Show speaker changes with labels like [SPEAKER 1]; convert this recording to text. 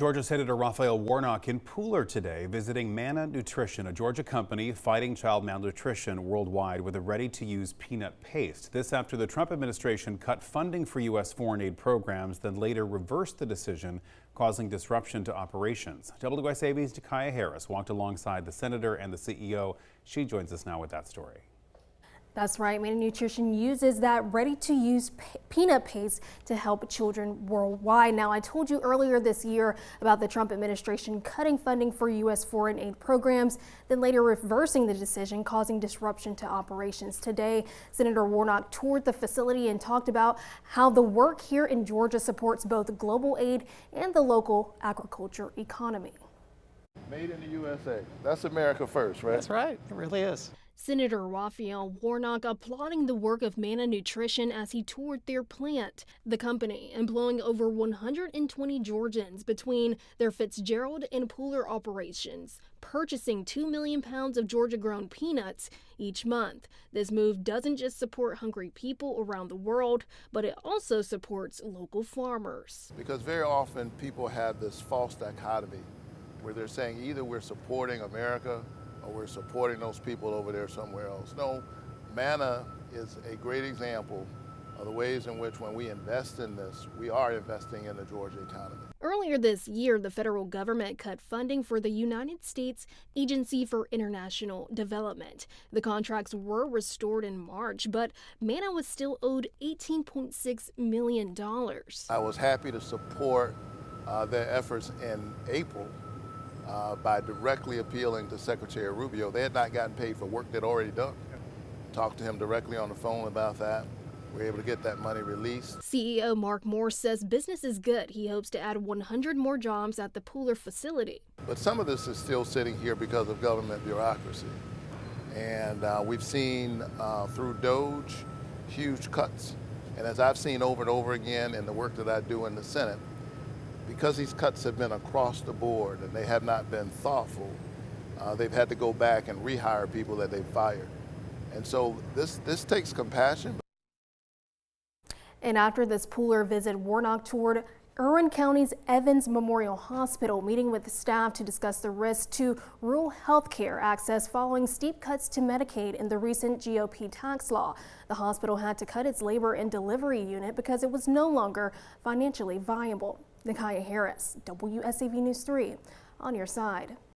[SPEAKER 1] Georgia Senator Raphael Warnock in Pooler today, visiting Manna Nutrition, a Georgia company fighting child malnutrition worldwide with a ready-to-use peanut paste. This after the Trump administration cut funding for U.S. foreign aid programs, then later reversed the decision, causing disruption to operations. WSAV's Takaya Harris walked alongside the senator and the CEO. She joins us now with that story.
[SPEAKER 2] That's right. Manna Nutrition uses that ready-to-use peanut paste to help children worldwide. Now, I told you earlier this year about the Trump administration cutting funding for U.S. foreign aid programs, then later reversing the decision, causing disruption to operations. Today, Senator Warnock toured the facility and talked about how the work here in Georgia supports both global aid and the local agriculture economy.
[SPEAKER 3] Made in the USA. That's America first, right?
[SPEAKER 4] That's right. It really is.
[SPEAKER 2] Senator Raphael Warnock applauding the work of Manna Nutrition as he toured their plant. The company employing over 120 Georgians between their Fitzgerald and Pooler operations, purchasing 2 million pounds of Georgia-grown peanuts each month. This move doesn't just support hungry people around the world, but it also supports local farmers.
[SPEAKER 3] Because very often people have this false dichotomy where they're saying either we're supporting America or we're supporting those people over there somewhere else. No, Manna is a great example of the ways in which when we invest in this, we are investing in the Georgia economy.
[SPEAKER 2] Earlier this year, the federal government cut funding for the United States Agency for International Development. The contracts were restored in March, but Manna was still owed $18.6 million.
[SPEAKER 3] I was happy to support their efforts in April by directly appealing to Secretary Rubio. They had not gotten paid for work they'd already done. Talked to him directly on the phone about that. We were able to get that money released.
[SPEAKER 2] CEO Mark Moore says business is good. He hopes to add 100 more jobs at the Pooler facility.
[SPEAKER 3] But some of this is still sitting here because of government bureaucracy. And we've seen through DOGE huge cuts. And as I've seen over and over again in the work that I do in the Senate, because these cuts have been across the board and they have not been thoughtful, they've had to go back and rehire people that they've fired. And so this takes compassion.
[SPEAKER 2] And after this Pooler visit, Warnock toured Irwin County's Evans Memorial Hospital, meeting with the staff to discuss the risk to rural health care access following steep cuts to Medicaid in the recent GOP tax law. The hospital had to cut its labor and delivery unit because it was no longer financially viable. Takaya Harris, WSAV News 3, on your side.